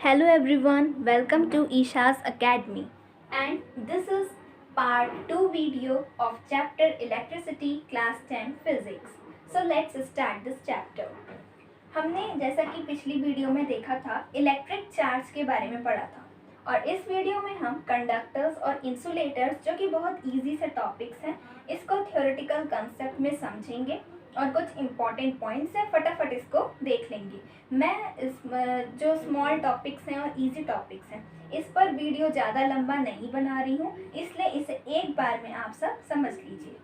Hello everyone, welcome to Isha's Academy, and this is part 2 video of chapter Electricity class 10 Physics. So let's start this chapter. हमने जैसा कि पिछली video में देखा था electric charge के बारे में पढ़ा था और इस वीडियो में हम कंडक्टर्स और इंसुलेटर्स जो कि बहुत इजी से टॉपिक्स हैं इसको थ्योरेटिकल कंसेप्ट में समझेंगे और कुछ इम्पॉर्टेंट पॉइंट्स हैं फटाफट इसको देख लेंगे। मैं इस जो स्मॉल टॉपिक्स हैं और इजी टॉपिक्स हैं इस पर वीडियो ज़्यादा लंबा नहीं बना रही हूँ, इसलिए इसे एक बार में आप सब समझ लीजिए।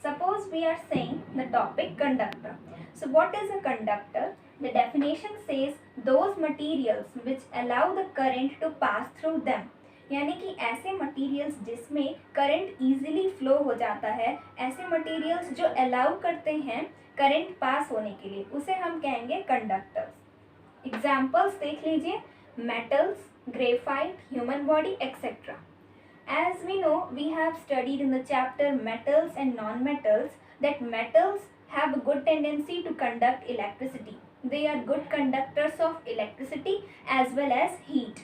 Suppose we are saying the topic conductor. So what is a conductor? The definition says those materials which allow the current to pass through them. यानी कि ऐसे मटेरियल्स जिसमें करंट इजीली फ्लो हो जाता है, ऐसे मटेरियल्स जो अलाउ करते हैं करंट पास होने के लिए, उसे हम कहेंगे कंडक्टर्स। एग्जाम्पल्स देख लीजिए, metals, graphite, human body etcetera. As we know, we have studied in the chapter metals and non-metals that metals have a good tendency to conduct electricity. They are good conductors of electricity as well as heat.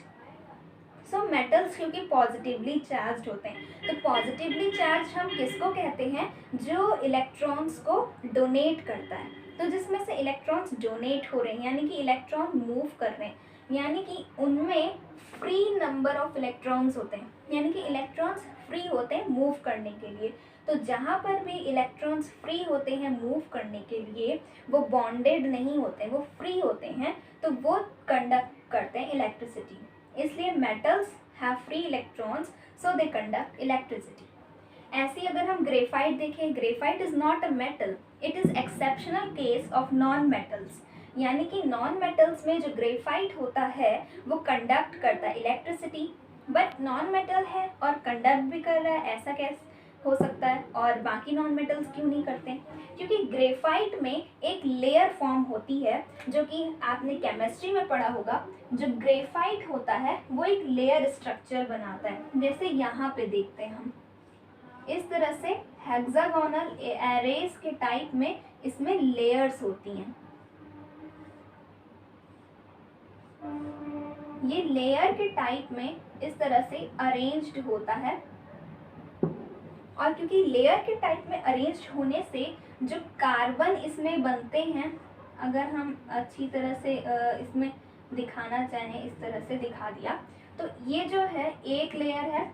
So metals क्योंकि positively charge होते हैं, तो positively charge हम किसको कहते हैं? जो electrons को डोनेट करता है। तो जिसमें से इलेक्ट्रॉन्स डोनेट हो रहे हैं यानी कि इलेक्ट्रॉन मूव कर रहे हैं, यानी कि उनमें फ्री नंबर ऑफ इलेक्ट्रॉन्स होते हैं, यानी कि इलेक्ट्रॉन्स फ्री होते हैं मूव करने के लिए। तो जहाँ पर भी इलेक्ट्रॉन्स फ्री होते हैं मूव करने के लिए, वो बॉन्डेड नहीं होते हैं, वो फ्री होते हैं, तो वो कंडक्ट करते हैं इलेक्ट्रिसिटी। इसलिए metals have free electrons, so they conduct electricity. ऐसे अगर हम ग्रेफाइट देखें, graphite is not a metal, it is exceptional case of non metals. यानी कि नॉन मेटल्स में जो ग्रेफाइट होता है वो कंडक्ट करता है इलेक्ट्रिसिटी, बट नॉन मेटल है और कंडक्ट भी कर रहा है, ऐसा कैसे हो सकता है? और बाकी नॉन मेटल्स क्यों नहीं करते? क्योंकि ग्रेफाइट में एक लेयर फॉर्म होती है, जो कि आपने केमिस्ट्री में पढ़ा होगा। जो ग्रेफाइट होता है वो एक लेयर स्ट्रक्चर बनाता है, जैसे यहाँ पे देखते हैं हम इस तरह से हेक्सागोनल एरेज के टाइप में इसमें लेयर्स होती हैं। ये लेयर के टाइप में इस तरह से अरेंज्ड होता है, और क्योंकि लेयर के टाइप में अरेंज्ड होने से जो कार्बन इसमें बनते हैं, अगर हम अच्छी तरह से इसमें दिखाना चाहें, इस तरह से दिखा दिया, तो ये जो है एक लेयर है,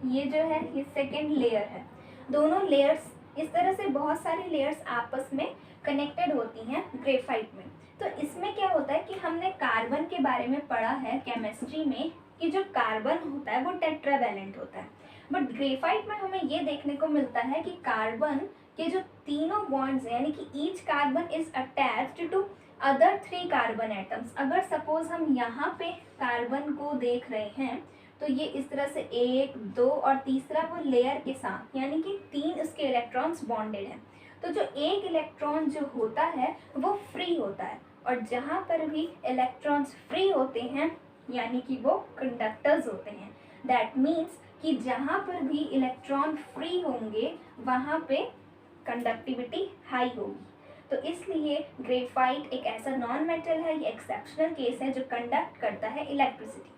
ये जो है ये सेकेंड लेयर है। दोनों लेयर्स इस तरह से बहुत सारी लेयर्स आपस में कनेक्टेड होती हैं ग्रेफाइट में। तो इसमें क्या होता है कि हमने कार्बन के बारे में पढ़ा है केमिस्ट्री में कि जो कार्बन होता है वो टेट्रावैलेंट होता है, बट ग्रेफाइट में हमें ये देखने को मिलता है कि कार्बन के जो तीनों बॉन्ड्स हैं, यानी कि each carbon is attached to other 3 carbon atoms. अगर सपोज हम यहाँ पे कार्बन को देख रहे हैं तो ये इस तरह से 1, 2 और तीसरा वो लेयर के साथ, यानी कि 3 इसके इलेक्ट्रॉन्स बॉन्डेड हैं। तो जो एक इलेक्ट्रॉन जो होता है वो फ्री होता है, और जहाँ पर भी इलेक्ट्रॉन्स फ्री होते हैं यानी कि वो कंडक्टर्स होते हैं। दैट मीन्स कि जहाँ पर भी इलेक्ट्रॉन फ्री होंगे वहाँ पे कंडक्टिविटी हाई होगी। तो इसलिए ग्रेफाइट एक ऐसा नॉन मेटल है, ये एक्सेप्शनल केस है जो कंडक्ट करता है electricity.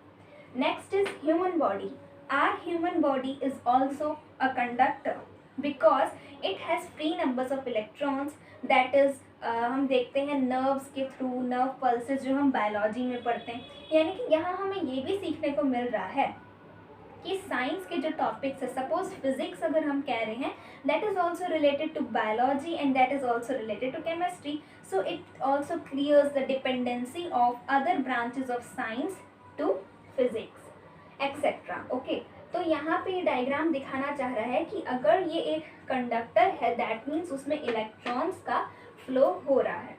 Next is human body. Our human body is also a conductor because it has free numbers of electrons. That is हम देखते हैं नर्व्स के थ्रू, नर्व पल्सेस जो हम बायोलॉजी में पढ़ते हैं। यानी कि यहाँ हमें ये भी सीखने को मिल रहा है कि साइंस के जो टॉपिक्स है, सपोज फिजिक्स अगर हम कह रहे हैं, that is also related to biology and that is also related to chemistry. So it also clears the dependency of other branches of science to physics etcetera. Okay, तो यहाँ पे ये डायग्राम दिखाना चाह रहा है कि अगर ये एक कंडक्टर है दैट मीन्स उसमें इलेक्ट्रॉन्स का फ्लो हो रहा है।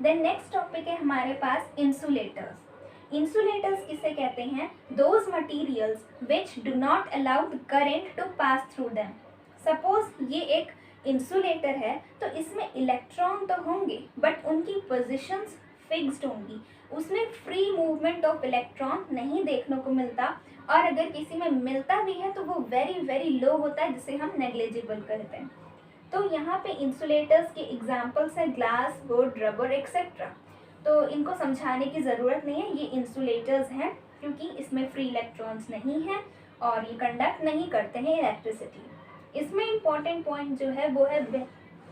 देन नेक्स्ट टॉपिक है हमारे पास इंसुलेटर्स। इंसुलेटर्स किसे कहते हैं? Those materials which do not allow the current to pass through them. Suppose ये एक इंसुलेटर है तो इसमें इलेक्ट्रॉन तो होंगे बट उनकी पोजिशंस फिक्स्ड होंगी, उसमें फ्री मूवमेंट ऑफ इलेक्ट्रॉन नहीं देखने को मिलता, और अगर किसी में मिलता भी है तो वो वेरी वेरी लो होता है, जिसे हम नेग्लिजिबल कहते हैं। तो यहाँ पे इंसुलेटर्स के एग्जाम्पल्स है ग्लास, वुड, रबर एक्सेट्रा। तो इनको समझाने की ज़रूरत नहीं है, ये इंसुलेटर्स हैं क्योंकि इसमें फ्री इलेक्ट्रॉन्स नहीं हैं और ये कंडक्ट नहीं करते हैं इलेक्ट्रिसिटी। इसमें इम्पॉर्टेंट पॉइंट जो है वो है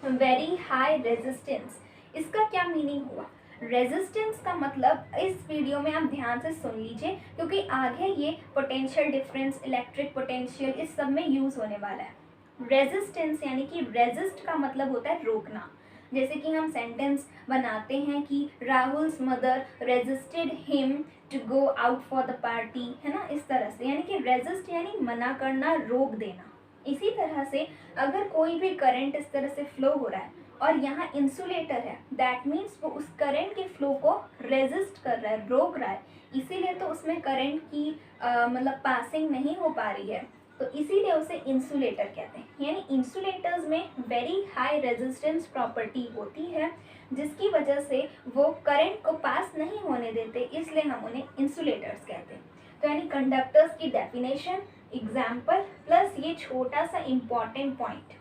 वेरी हाई रेजिस्टेंस। इसका क्या मीनिंग हुआ? रेजिस्टेंस का मतलब इस वीडियो में आप ध्यान से सुन लीजिए क्योंकि आगे ये पोटेंशियल डिफरेंस, इलेक्ट्रिक पोटेंशियल, इस सब में यूज़ होने वाला है। रेजिस्टेंस यानी कि रेजिस्ट का मतलब होता है रोकना। जैसे कि हम सेंटेंस बनाते हैं कि Rahul's mother resisted him to go out for the party, है ना, इस तरह से। यानी कि रेजिस्ट यानी मना करना, रोक देना। इसी तरह से अगर कोई भी करंट इस तरह से फ्लो हो रहा है और यहाँ इंसुलेटर है, दैट मीन्स वो उस करंट के फ्लो को रेजिस्ट कर रहा है, रोक रहा है, इसीलिए तो उसमें करंट की मतलब पासिंग नहीं हो पा रही है, तो इसीलिए उसे इंसुलेटर कहते हैं। यानी इंसुलेटर्स में वेरी हाई रेजिस्टेंस प्रॉपर्टी होती है जिसकी वजह से वो करंट को पास नहीं होने देते, इसलिए हम उन्हें इंसुलेटर्स कहते हैं। तो यानी कंडक्टर्स की डेफिनेशन, एग्जाम्पल प्लस ये छोटा सा important point.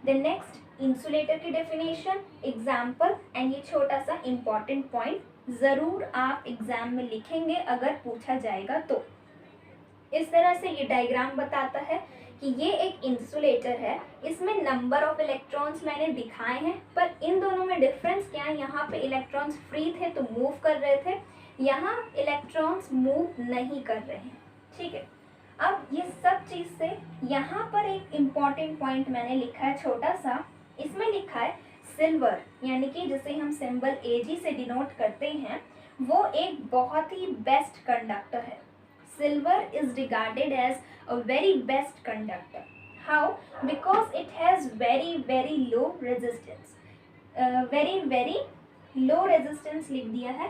Then next insulator की डेफिनेशन, एग्जाम्पल एंड ये छोटा सा इम्पॉर्टेंट पॉइंट ज़रूर आप एग्जाम में लिखेंगे अगर पूछा जाएगा तो। इस तरह से ये डायग्राम बताता है कि ये एक इंसुलेटर है, इसमें नंबर ऑफ इलेक्ट्रॉन्स मैंने दिखाए हैं, पर इन दोनों में डिफरेंस क्या है? यहाँ पे इलेक्ट्रॉन्स फ्री थे तो मूव कर रहे थे, यहाँ इलेक्ट्रॉन्स मूव नहीं कर रहे हैं, ठीक है। अब ये सब चीज़ से यहाँ पर एक इम्पॉर्टेंट पॉइंट मैंने लिखा है छोटा सा, इसमें लिखा है सिल्वर, यानी कि जिसे हम सिंबल Ag से डिनोट करते हैं, वो एक बहुत ही बेस्ट कंडक्टर है। Silver is regarded as a very best conductor. How? Because it has very low resistance. Very low resistance लिख दिया है,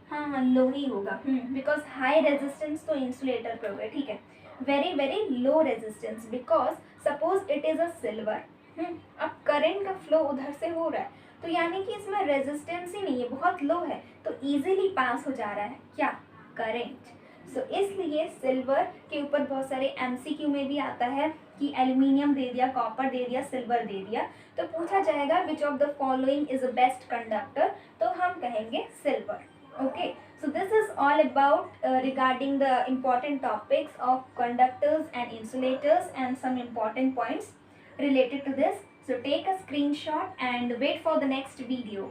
हाँ लो ही होगा, बिकॉज हाई रेजिस्टेंस तो इंसुलेटर पे होगा, ठीक है। Very low resistance because suppose it is a silver, अब करंट का फ्लो उधर से हो रहा है तो यानी कि इसमें रेजिस्टेंस ही नहीं है, बहुत लो है, तो इजीली पास हो जा रहा है क्या? करंट। सो इसलिए सिल्वर के ऊपर बहुत सारे एमसीक्यू में भी आता है कि एल्यूमिनियम दे दिया, कॉपर दे दिया, सिल्वर दे दिया, तो पूछा जाएगा which of the following is a best conductor, तो हम कहेंगे silver. Okay, so this is all about regarding the important topics of conductors and insulators and some important points related to this. So take a screenshot and wait for the next video.